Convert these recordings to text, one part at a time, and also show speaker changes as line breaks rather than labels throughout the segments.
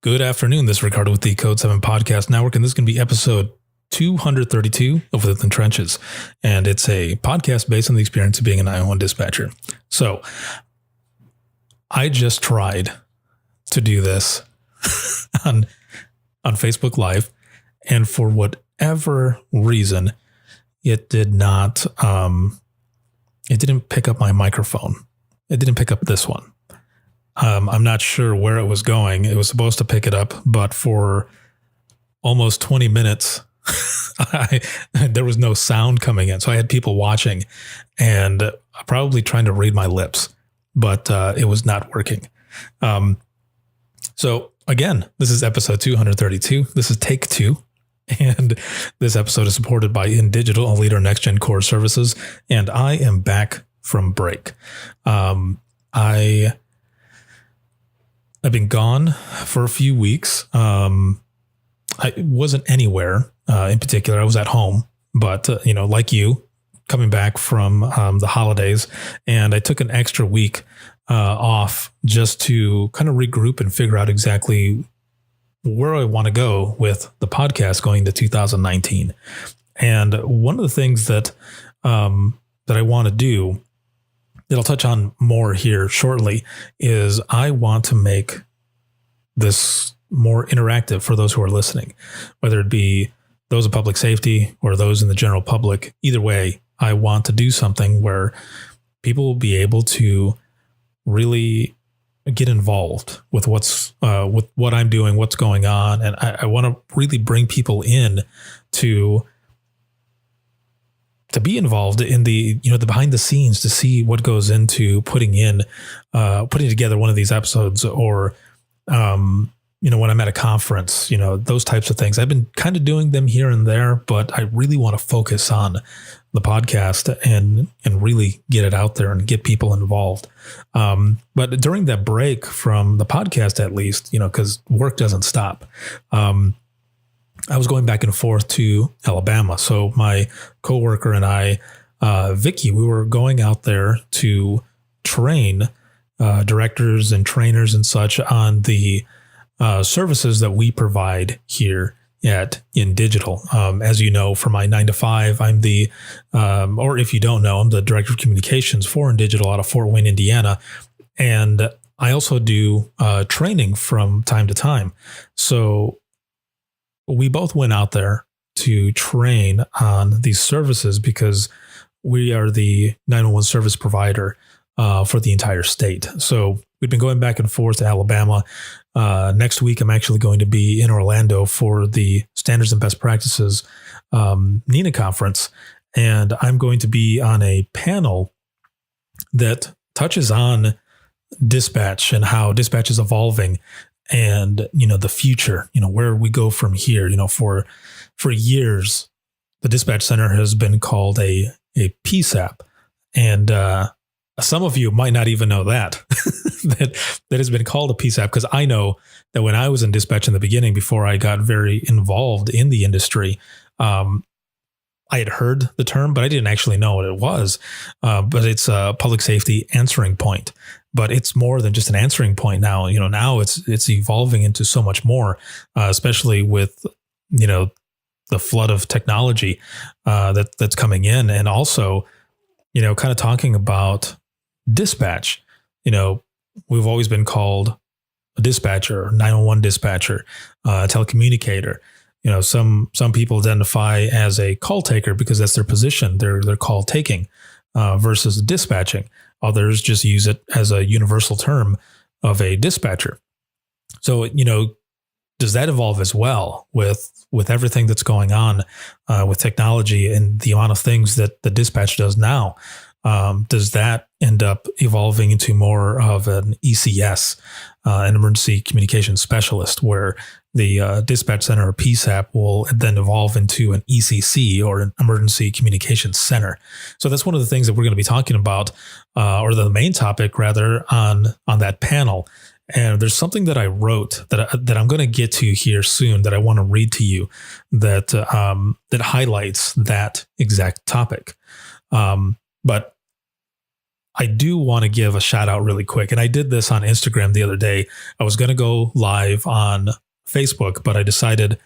Good afternoon. This is Ricardo with the Code 7 Podcast Network, and this is going to be episode 232 of Within Trenches. And it's a podcast based on the experience of being a 911 dispatcher. So I just tried to do this on Facebook Live, and for whatever reason, it did not, it didn't pick up my microphone. It didn't pick up this one. I'm not sure where it was going. It was supposed to pick it up, but for almost 20 minutes, there was no sound coming in. So I had people watching and probably trying to read my lips, but it was not working. So again, this is episode 232. This is take 2. And this episode is supported by InDigital, a leader in next-gen core services. And I am back from break. I've been gone for a few weeks. I wasn't anywhere in particular. I was at home, but like you, coming back from the holidays, and I took an extra week off just to kind of regroup and figure out exactly where I want to go with the podcast going into 2019. And one of the things that I want to do, that I'll touch on more here shortly, is I want to make this more interactive for those who are listening, whether it be those in public safety or those in the general public. Either way, I want to do something where people will be able to really get involved with with what I'm doing, what's going on. And I want to really bring people in to be involved in the behind the scenes, to see what goes into putting together one of these episodes, or, when I'm at a conference, those types of things. I've been kind of doing them here and there, but I really want to focus on the podcast and really get it out there and get people involved. But during that break from the podcast, at least, because work doesn't stop, I was going back and forth to Alabama. So my coworker and I, Vicky, we were going out there to train directors and trainers and such on the services that we provide here at InDigital. As you know, for my 9 to 5, I'm the, or if you don't know, I'm the director of communications for InDigital out of Fort Wayne, Indiana. And I also do training from time to time. So we both went out there to train on these services because we are the 911 service provider for the entire state. So we've been going back and forth to Alabama. Next week, I'm actually going to be in Orlando for the Standards and Best Practices NENA conference. And I'm going to be on a panel that touches on dispatch and how dispatch is evolving, and, the future, where we go from here. For years, the dispatch center has been called a PSAP. And some of you might not even know that, that has been called a PSAP, because I know that when I was in dispatch in the beginning, before I got very involved in the industry, I had heard the term, but I didn't actually know what it was. But it's a public safety answering point. But it's more than just an answering point now. Now it's evolving into so much more, especially with, the flood of technology that's coming in. And also, kind of talking about dispatch. We've always been called a dispatcher, 911 dispatcher, a telecommunicator. Some people identify as a call taker because that's their position. They're call taking versus dispatching. Others just use it as a universal term of a dispatcher. So, does that evolve as well with everything that's going on with technology and the amount of things that the dispatch does now? Does that end up evolving into more of an ECS, an emergency communication specialist, where the dispatch center or PSAP will then evolve into an ECC, or an emergency communications center? So that's one of the things that we're going to be talking about, or the main topic rather, on that panel. And there's something that I wrote that I'm going to get to here soon that I want to read to you that highlights that exact topic. But I do want to give a shout out really quick. And I did this on Instagram the other day. I was going to go live on Facebook, but I decided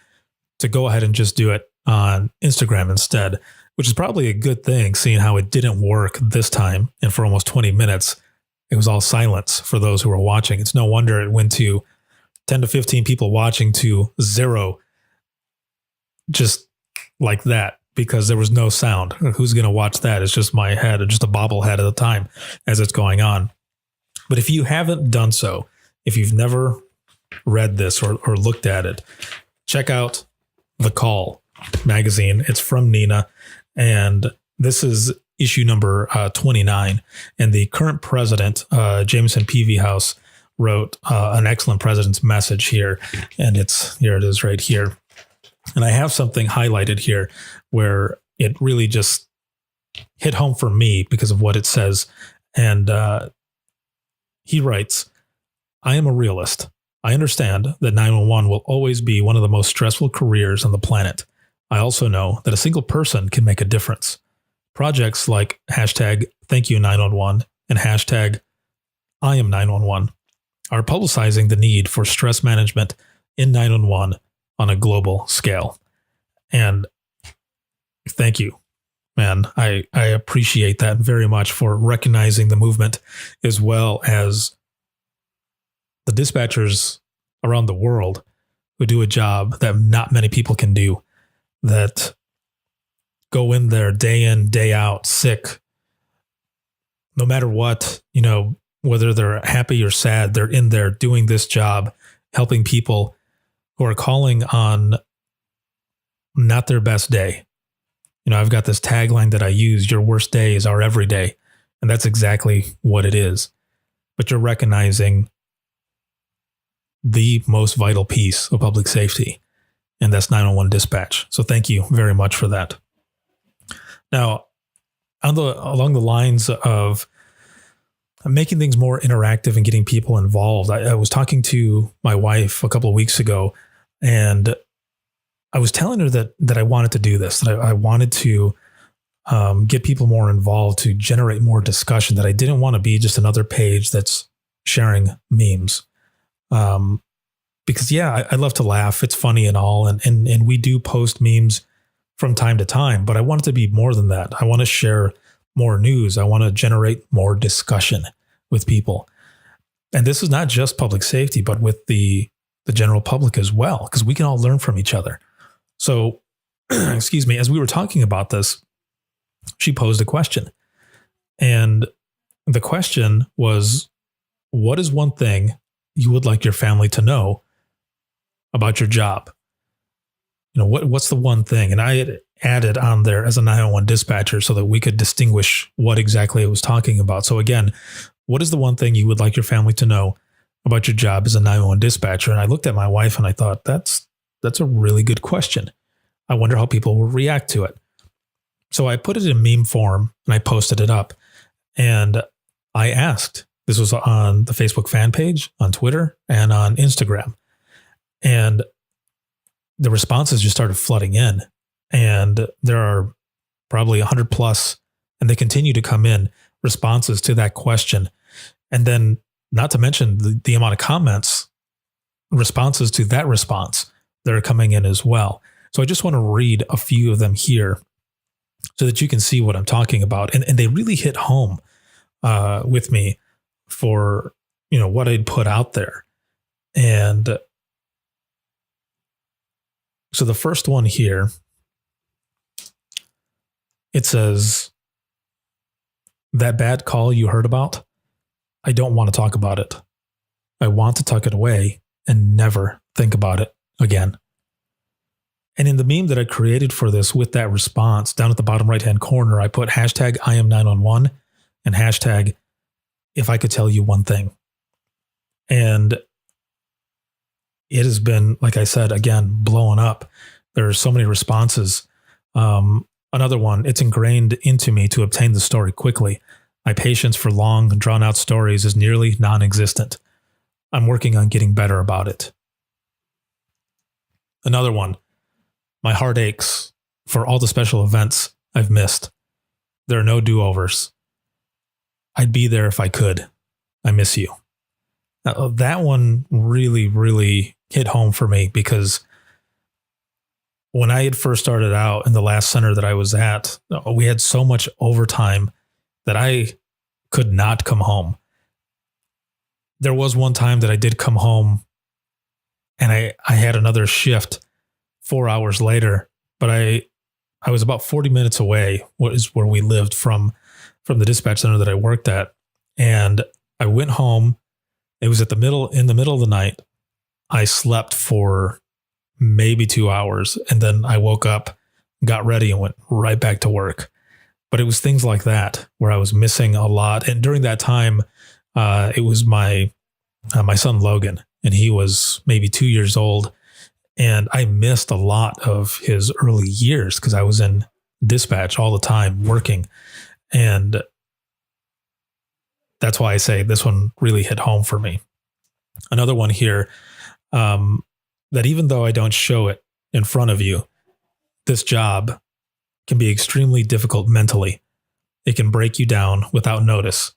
to go ahead and just do it on Instagram instead, which is probably a good thing, seeing how it didn't work this time. And for almost 20 minutes, it was all silence for those who were watching. It's no wonder it went to 10 to 15 people watching to 0 just like that, because there was no sound. Who's going to watch that? It's just my head, just a bobblehead at the time as it's going on. But if you haven't done so, if you've never read this or looked at it, check out The Call magazine. It's from Nina, and this is issue number 29. And the current president, Jameson Peavy-House, wrote an excellent president's message here. And here it is right here. And I have something highlighted here where it really just hit home for me because of what it says. And he writes, "I am a realist. I understand that 911 will always be one of the most stressful careers on the planet. I also know that a single person can make a difference. Projects like #ThankYou911 and #Iam911 are publicizing the need for stress management in 911 on a global scale." And thank you, man. I appreciate that very much for recognizing the movement, as well as the dispatchers around the world who do a job that not many people can do, that go in there day in, day out, sick, no matter what, whether they're happy or sad, they're in there doing this job, helping people who are calling on not their best day. I've got this tagline that I use: your worst day is our every day. And that's exactly what it is. But you're recognizing the most vital piece of public safety, and that's 911 dispatch. So thank you very much for that. Now, along the lines of making things more interactive and getting people involved, I was talking to my wife a couple of weeks ago, and I was telling her that I wanted to do this, that I wanted to get people more involved, to generate more discussion, that I didn't want to be just another page that's sharing memes. Because I love to laugh. It's funny and all. And we do post memes from time to time, but I want it to be more than that. I want to share more news. I want to generate more discussion with people. And this is not just public safety, but with the general public as well, because we can all learn from each other. So, excuse me, as we were talking about this, she posed a question. And the question was, what is one thing you would like your family to know about your job? What's the one thing? And I had added on there as a 911 dispatcher so that we could distinguish what exactly it was talking about. So again, what is the one thing you would like your family to know about your job as a 911 dispatcher? And I looked at my wife and I thought, that's a really good question. I wonder how people will react to it. So I put it in meme form and I posted it up. And I asked, this was on the Facebook fan page, on Twitter, and on Instagram. And the responses just started flooding in. And there are probably 100 plus, and they continue to come in, responses to that question. And then not to mention the amount of comments, responses to that response that are coming in as well. So I just want to read a few of them here so that you can see what I'm talking about. And they really hit home with me for, what I'd put out there. And so the first one here, it says, "That bad call you heard about, I don't want to talk about it. I want to tuck it away and never think about it again." And in the meme that I created for this with that response, down at the bottom right-hand corner, I put #Iam911 and #if I could tell you one thing. And it has been, like I said, again, blowing up. There are so many responses. Another one, "It's ingrained into me to obtain the story quickly. My patience for long, drawn-out stories is nearly non-existent. I'm working on getting better about it." Another one, "My heart aches for all the special events I've missed. There are no do-overs. I'd be there if I could. I miss you. Now, that one really, really hit home for me because when I had first started out in the last center that I was at, we had so much overtime that I could not come home. There was one time that I did come home and I had another shift 4 hours later, but I was about 40 minutes away, what is where we lived from the dispatch center that I worked at. And I went home. It was in the middle of the night. I slept for maybe 2 hours. And then I woke up, got ready and went right back to work. But it was things like that where I was missing a lot. And during that time, it was my son Logan, and he was maybe 2 years old. And I missed a lot of his early years because I was in dispatch all the time working. And that's why I say this one really hit home for me. Another one here, that even though I don't show it in front of you, this job can be extremely difficult mentally. It can break you down without notice.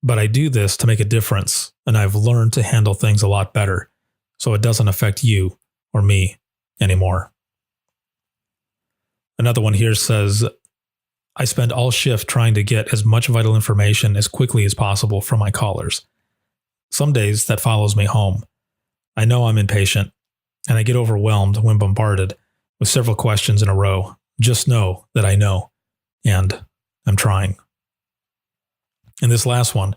But I do this to make a difference, and I've learned to handle things a lot better so it doesn't affect you or me anymore. Another one here says, I spend all shift trying to get as much vital information as quickly as possible from my callers. Some days that follows me home. I know I'm impatient, and I get overwhelmed when bombarded with several questions in a row. Just know that I know, and I'm trying. And this last one,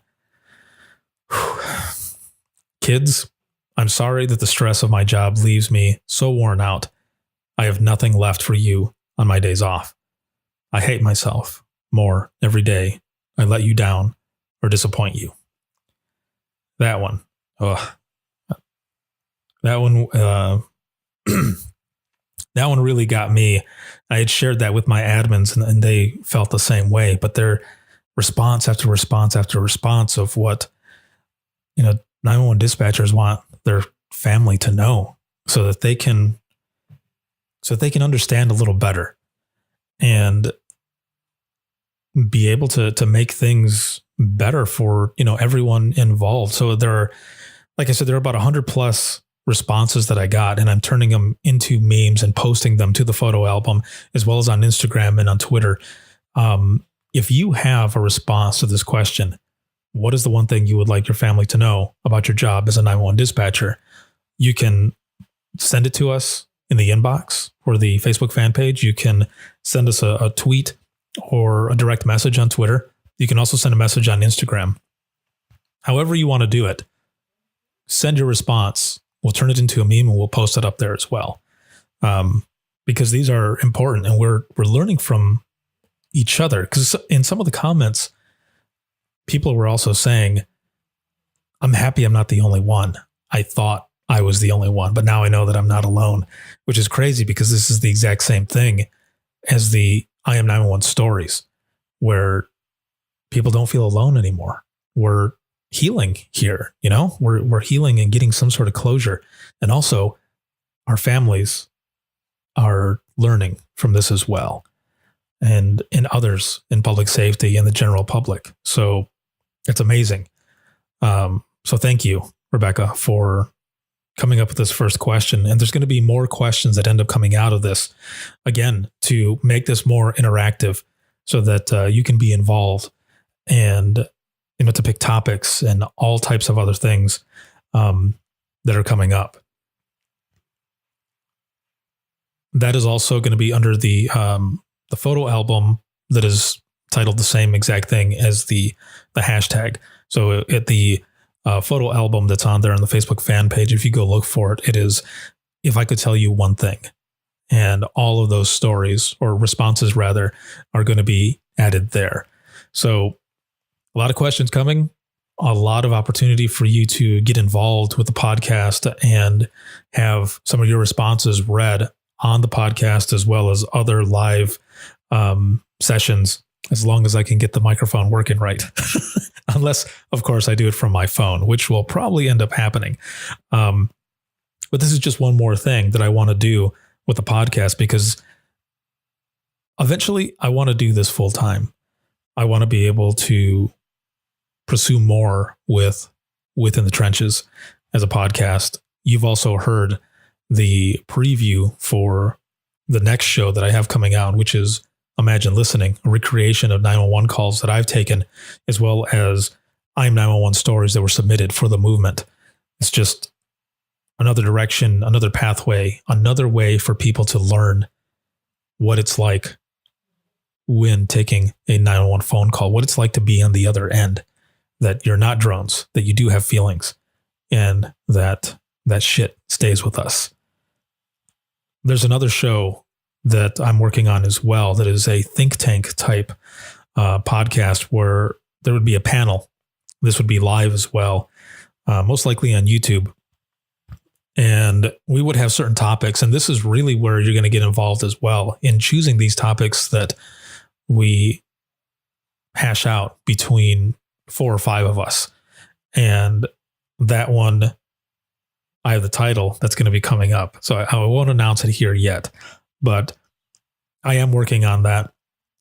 kids, I'm sorry that the stress of my job leaves me so worn out. I have nothing left for you on my days off. I hate myself more every day I let you down or disappoint you. That one. That one that one really got me. I had shared that with my admins and they felt the same way, but their response after response after response of what 911 dispatchers want their family to know so that they can understand a little better and be able to make things better for everyone involved. So there are, like I said, there are about 100 plus responses that I got, and I'm turning them into memes and posting them to the photo album as well as on Instagram and on Twitter. If you have a response to this question, what is the one thing you would like your family to know about your job as a 911 dispatcher? You can send it to us in the inbox or the Facebook fan page. You can send us a tweet or a direct message on Twitter. You can also send a message on Instagram. However you want to do it, send your response. We'll turn it into a meme and we'll post it up there as well. Because these are important and we're learning from each other. Because in some of the comments, people were also saying, I'm happy I'm not the only one. I thought I was the only one, but now I know that I'm not alone, which is crazy because this is the exact same thing as the I Am 911 stories, where people don't feel alone anymore. We're healing here, we're healing and getting some sort of closure. And also our families are learning from this as well. And others in public safety and the general public. So it's amazing. So thank you, Rebecca, for coming up with this first question. And there's going to be more questions that end up coming out of this, again, to make this more interactive so that you can be involved and to pick topics and all types of other things that are coming up. That is also going to be under the photo album that is titled the same exact thing as the hashtag. So at the photo album that's on there on the Facebook fan page, if you go look for it, it is If I Could Tell You One Thing. And all of those stories, or responses rather, are going to be added there. So a lot of questions coming, a lot of opportunity for you to get involved with the podcast and have some of your responses read on the podcast, as well as other live sessions, as long as I can get the microphone working right. Unless, of course, I do it from my phone, which will probably end up happening. But this is just one more thing that I want to do with the podcast, because eventually I want to do this full time. I want to be able to pursue more with Within the Trenches as a podcast, you've also heard the preview for the next show that I have coming out, which is Imagine Listening, a recreation of 911 calls that I've taken, as well as I'm 911 stories that were submitted for the movement. It's just another direction, another pathway, another way for people to learn what it's like when taking a 911 phone call, what it's like to be on the other end, that you're not drones, that you do have feelings, and that shit stays with us. There's another show that I'm working on as well that is a think tank type podcast where there would be a panel. This would be live as well, most likely on YouTube. And we would have certain topics. And this is really where you're going to get involved as well in choosing these topics that we hash out between 4 or 5 of us. And that one, I have the title that's going to be coming up. So I won't announce it here yet, but I am working on that.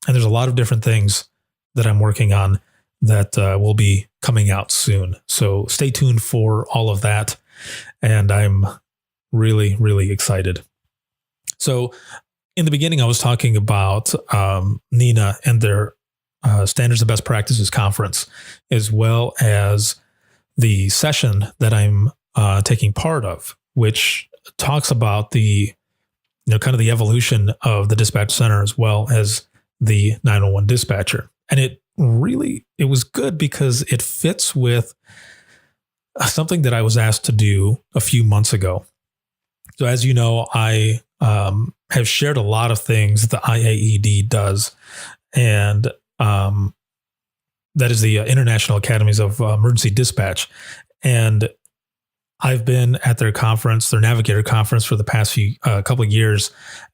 And there's a lot of different things that I'm working on that will be coming out soon. So stay tuned for all of that. And I'm really, really excited. So in the beginning, I was talking about NENA and their Standards of Best Practices conference, as well as the session that I'm taking part of, which talks about the, kind of the evolution of the dispatch center as well as the 911 dispatcher. And it was good because it fits with something that I was asked to do a few months ago. So as you know, I have shared a lot of things that the IAED does, and that is the International Academies of Emergency Dispatch. And I've been at their conference, their Navigator conference, for the past couple of years,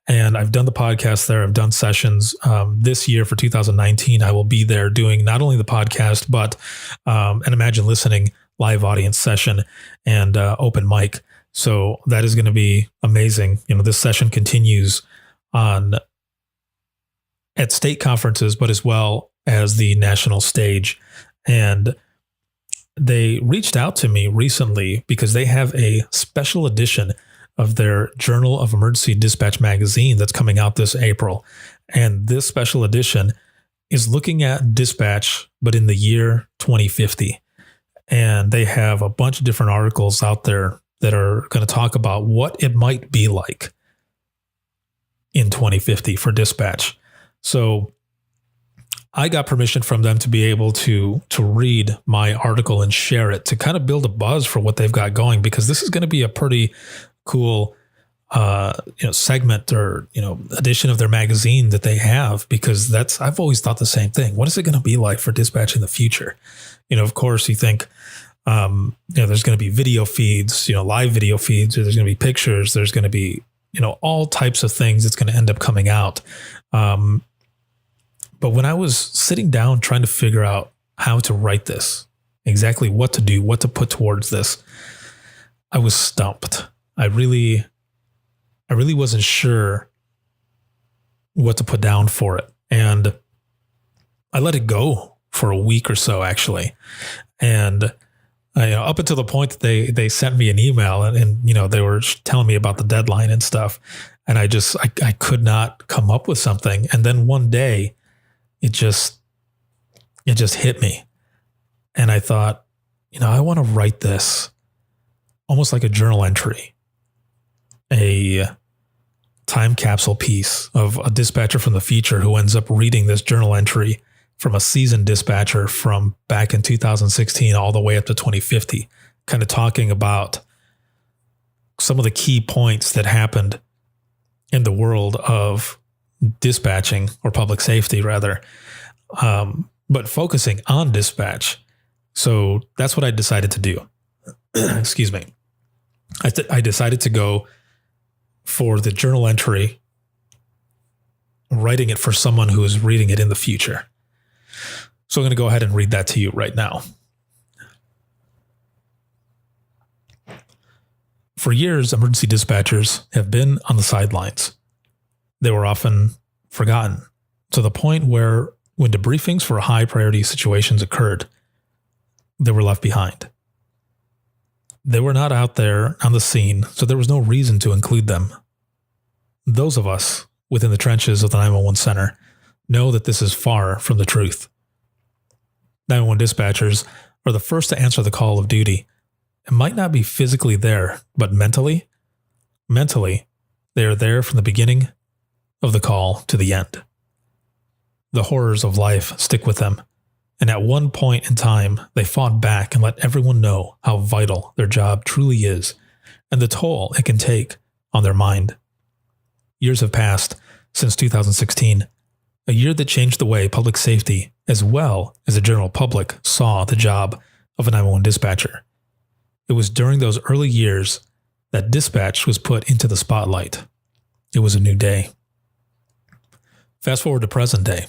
and I've done the podcast there. I've done sessions. This year for 2019, I will be there doing not only the podcast, but an Imagine Listening live audience session and open mic. So that is going to be amazing. This session continues at state conferences, but as well as the national stage. And they reached out to me recently because they have a special edition of their Journal of Emergency Dispatch magazine that's coming out this April. And this special edition is looking at dispatch, but in the year 2050. And they have a bunch of different articles out there that are going to talk about what it might be like in 2050 for dispatch. So I got permission from them to be able to read my article and share it to kind of build a buzz for what they've got going, because this is going to be a pretty cool segment or edition of their magazine that they have, because I've always thought the same thing. What is it going to be like for dispatch in the future? Of course, you think there's going to be video feeds, live video feeds, or there's going to be pictures, there's going to be all types of things that's going to end up coming out. But when I was sitting down trying to figure out how to write this, exactly what to do, what to put towards this, I was stumped. I really wasn't sure what to put down for it. And I let it go for a week or so, actually. And up until the point that they sent me an email and they were telling me about the deadline and stuff. And I could not come up with something. And then one day it just hit me. And I thought, I want to write this almost like a journal entry, a time capsule piece of a dispatcher from the future who ends up reading this journal entry from a seasoned dispatcher from back in 2016 all the way up to 2050, kind of talking about some of the key points that happened in the world of dispatching, or public safety rather, but focusing on dispatch. So that's what I decided to do. Excuse me. I decided to go for the journal entry, writing it for someone who is reading it in the future. So I'm going to go ahead and read that to you right now. For years, emergency dispatchers have been on the sidelines. They were often forgotten, to the point where when debriefings for high priority situations occurred, they were left behind. They were not out there on the scene, so there was no reason to include them. Those of us within the trenches of the 911 center know that this is far from the truth. 911 dispatchers are the first to answer the call of duty and might not be physically there, but mentally, they are there from the beginning of the call to the end. The horrors of life stick with them, and at one point in time, they fought back and let everyone know how vital their job truly is and the toll it can take on their mind. Years have passed since 2016, a year that changed the way public safety, as well as the general public, saw the job of a 911 dispatcher. It was during those early years that dispatch was put into the spotlight. It was a new day. Fast forward to present day.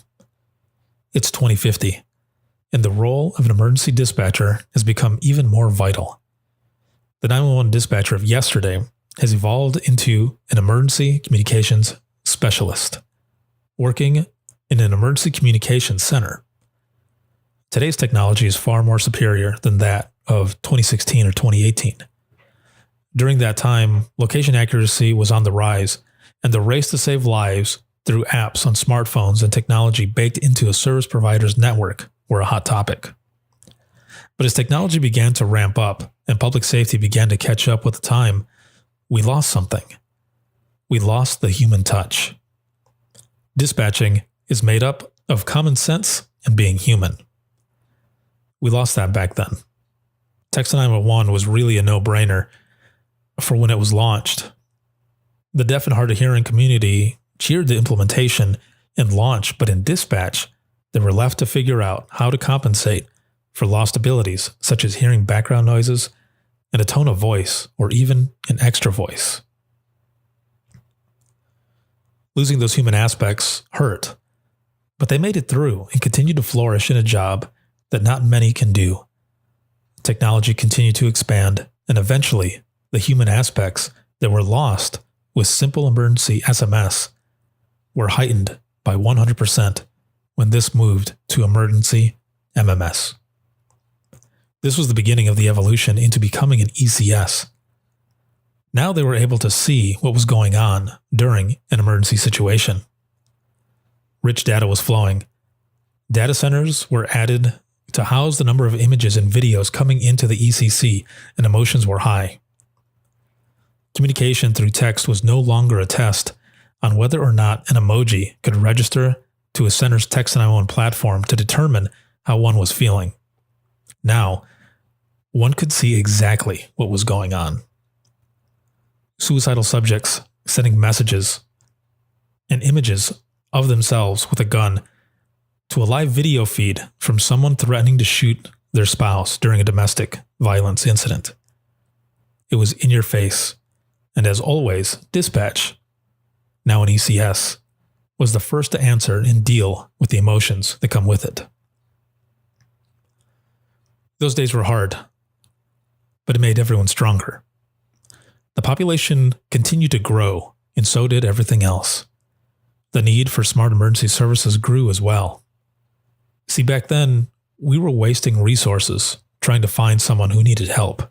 It's 2050, and the role of an emergency dispatcher has become even more vital. The 911 dispatcher of yesterday has evolved into an emergency communications specialist, working in an emergency communications center. Today's technology is far more superior than that of 2016 or 2018. During that time, location accuracy was on the rise, and the race to save lives through apps on smartphones and technology baked into a service provider's network were a hot topic. But as technology began to ramp up and public safety began to catch up with the time, we lost something. We lost the human touch. Dispatching is made up of common sense and being human. We lost that back then. Text 911 was really a no-brainer for when it was launched. The deaf and hard of hearing community cheered the implementation and launch, but in dispatch, they were left to figure out how to compensate for lost abilities such as hearing background noises and a tone of voice or even an extra voice. Losing those human aspects hurt, but they made it through and continued to flourish in a job that not many can do. Technology continued to expand, and eventually, the human aspects that were lost with simple emergency SMS were heightened by 100% when this moved to emergency MMS. This was the beginning of the evolution into becoming an ECS. Now they were able to see what was going on during an emergency situation. Rich data was flowing. Data centers were added to house the number of images and videos coming into the ECC, and emotions were high. Communication through text was no longer a test on whether or not an emoji could register to a center's Text 911 platform to determine how one was feeling. Now, one could see exactly what was going on. Suicidal subjects sending messages and images of themselves with a gun to a live video feed from someone threatening to shoot their spouse during a domestic violence incident. It was in your face, and as always, dispatch, now an ECS, was the first to answer and deal with the emotions that come with it. Those days were hard, but it made everyone stronger. The population continued to grow, and so did everything else. The need for smart emergency services grew as well. See, back then, we were wasting resources trying to find someone who needed help.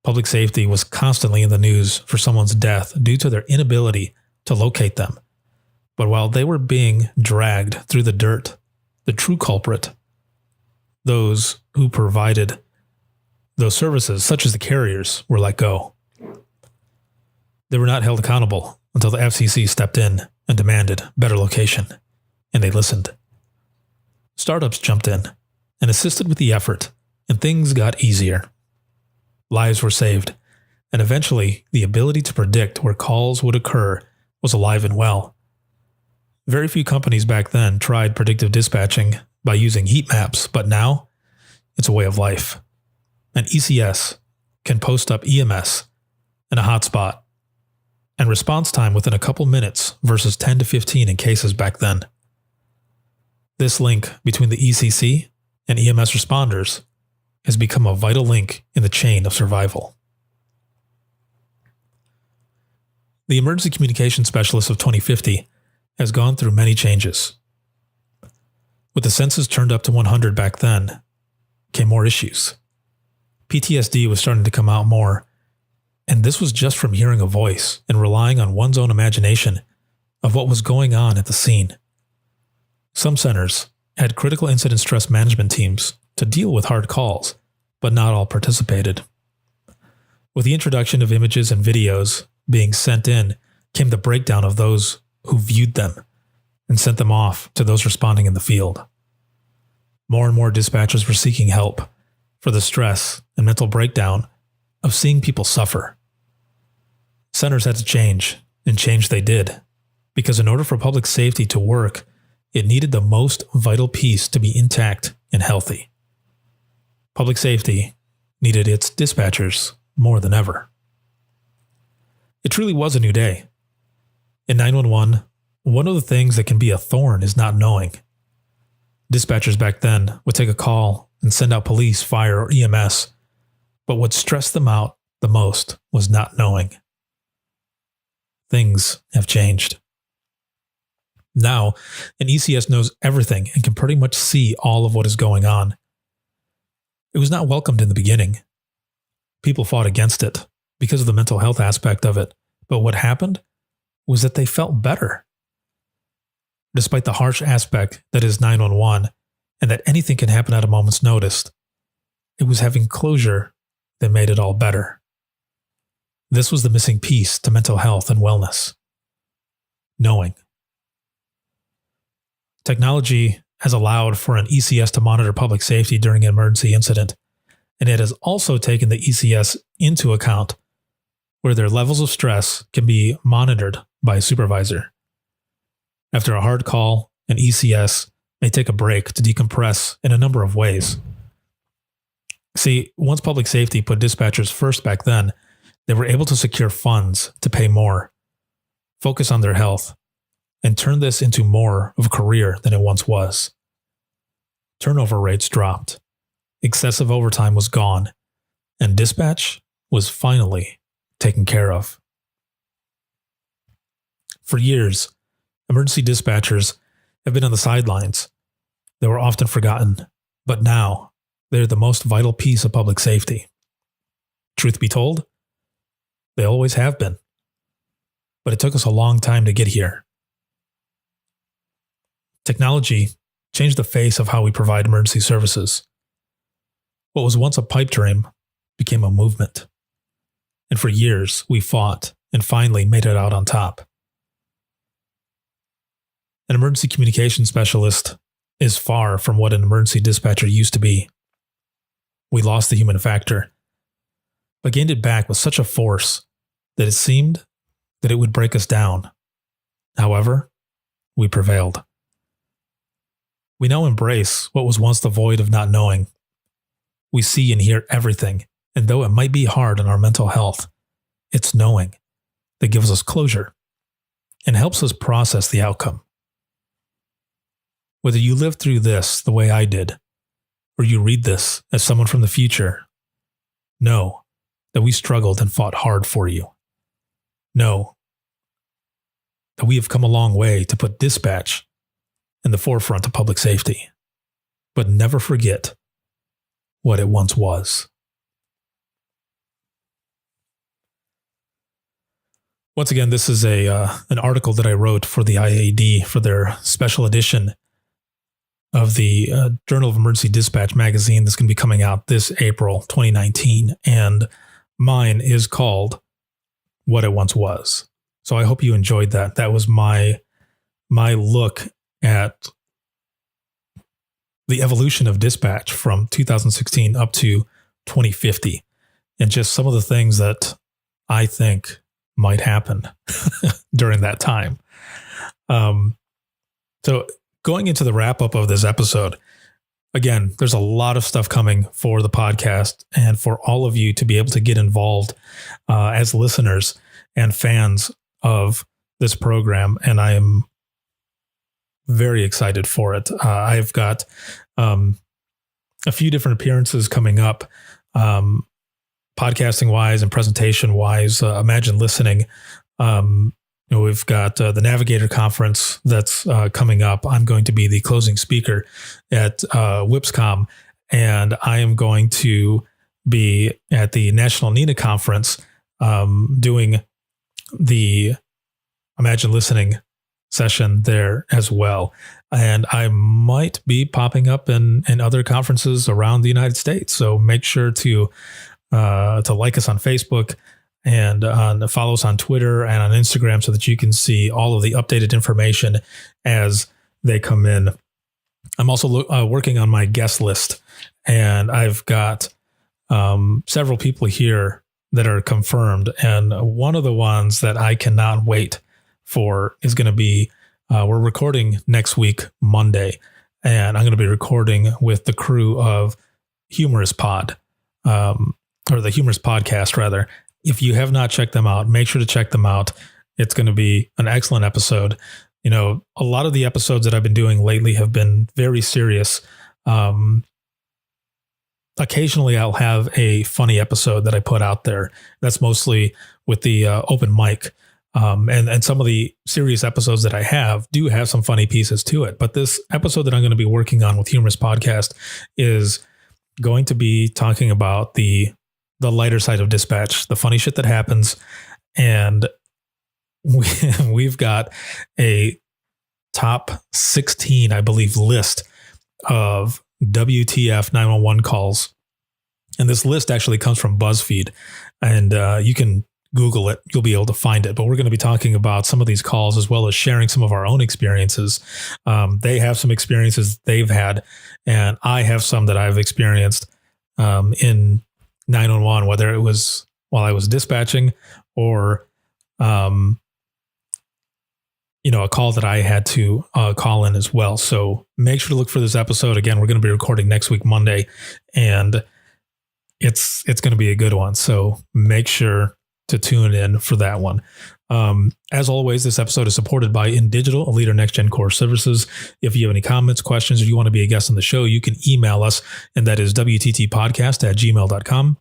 Public safety was constantly in the news for someone's death due to their inability to locate them. But while they were being dragged through the dirt, the true culprit, those who provided those services, such as the carriers, were let go. They were not held accountable until the FCC stepped in and demanded better location, and they listened. Startups jumped in and assisted with the effort, and things got easier. Lives were saved, and eventually the ability to predict where calls would occur was alive and well. Very few companies back then tried predictive dispatching by using heat maps, but now it's a way of life. An ECS can post up EMS in a hotspot and response time within a couple minutes versus 10 to 15 in cases back then. This link between the ECC and EMS responders has become a vital link in the chain of survival. The Emergency Communication Specialist of 2050 has gone through many changes. With the census turned up to 100 back then, came more issues. PTSD was starting to come out more, and this was just from hearing a voice and relying on one's own imagination of what was going on at the scene. Some centers had critical incident stress management teams to deal with hard calls, but not all participated. With the introduction of images and videos being sent in came the breakdown of those who viewed them and sent them off to those responding in the field. More and more dispatchers were seeking help for the stress and mental breakdown of seeing people suffer. Centers had to change, and change they did, because in order for public safety to work, it needed the most vital piece to be intact and healthy. Public safety needed its dispatchers more than ever. It truly was a new day. In 911, one of the things that can be a thorn is not knowing. Dispatchers back then would take a call and send out police, fire, or EMS, but what stressed them out the most was not knowing. Things have changed. Now, an ECS knows everything and can pretty much see all of what is going on. It was not welcomed in the beginning. People fought against it because of the mental health aspect of it, but what happened was that they felt better. Despite the harsh aspect that is 911 and that anything can happen at a moment's notice, it was having closure that made it all better. This was the missing piece to mental health and wellness. Knowing. Technology has allowed for an ECS to monitor public safety during an emergency incident, and it has also taken the ECS into account where their levels of stress can be monitored by a supervisor. After a hard call, an ECS may take a break to decompress in a number of ways. See, once public safety put dispatchers first back then, they were able to secure funds to pay more, focus on their health, and turn this into more of a career than it once was. Turnover rates dropped, excessive overtime was gone, and dispatch was finally taken care of. For years, emergency dispatchers have been on the sidelines. They were often forgotten, but now they're the most vital piece of public safety. Truth be told, they always have been. But it took us a long time to get here. Technology changed the face of how we provide emergency services. What was once a pipe dream became a movement. And for years, we fought and finally made it out on top. An emergency communication specialist is far from what an emergency dispatcher used to be. We lost the human factor, but gained it back with such a force that it seemed that it would break us down. However, we prevailed. We now embrace what was once the void of not knowing. We see and hear everything, and though it might be hard on our mental health, it's knowing that gives us closure and helps us process the outcome. Whether you live through this the way I did, or you read this as someone from the future, know that we struggled and fought hard for you. Know that we have come a long way to put dispatch in the forefront of public safety, but never forget what it once was. Once again, this is an article that I wrote for the IAD for their special edition of the Journal of Emergency Dispatch magazine that's going to be coming out this April 2019, and mine is called What It Once Was. So I hope you enjoyed that. That was my look at the evolution of dispatch from 2016 up to 2050, and just some of the things that I think might happen during that time. So going into the wrap up of this episode, again, there's a lot of stuff coming for the podcast and for all of you to be able to get involved as listeners and fans of this program. And I am very excited for it. I've got a few different appearances coming up, podcasting wise and presentation wise. Imagine listening. We've got the Navigator Conference that's coming up. I'm going to be the closing speaker at WIPSCOM and I am going to be at the National NINA Conference doing the Imagine Listening session there as well. And I might be popping up in other conferences around the United States. So make sure to like us on Facebook and follow us on Twitter and on Instagram so that you can see all of the updated information as they come in. I'm also working on my guest list, and I've got several people here that are confirmed. And one of the ones that I cannot wait for is going to be, we're recording next week, Monday, and I'm going to be recording with the crew of Humorous Pod, or the Humorous Podcast, rather. If you have not checked them out, make sure to check them out. It's going to be an excellent episode. You know, a lot of the episodes that I've been doing lately have been very serious. Occasionally I'll have a funny episode that I put out there. That's mostly with the open mic. And some of the serious episodes that I have do have some funny pieces to it. But this episode that I'm going to be working on with Humorous Podcast is going to be talking about the lighter side of dispatch, the funny shit that happens. And we've got a top 16, I believe, list of WTF 911 calls. And this list actually comes from BuzzFeed, and you can Google it. You'll be able to find it. But we're going to be talking about some of these calls as well as sharing some of our own experiences. They have some experiences they've had, and I have some that I've experienced in 911, whether it was while I was dispatching or a call that I had to call in as well. So make sure to look for this episode. Again, we're going to be recording next week, Monday, and it's going to be a good one. So make sure to tune in for that one. As always, this episode is supported by InDigital, a leader next gen core services. If you have any comments, questions, or you want to be a guest on the show, you can email us, and that is wttpodcast@gmail.com.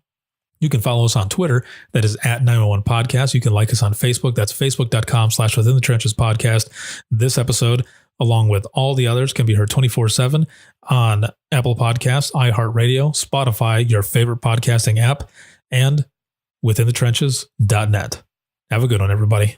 You can follow us on Twitter. That is @911 Podcast. You can like us on Facebook. That's facebook.com/Within the Trenches Podcast. This episode, along with all the others, can be heard 24/7 on Apple Podcasts, iHeartRadio, Spotify, your favorite podcasting app, and withinthetrenches.net. Have a good one, everybody.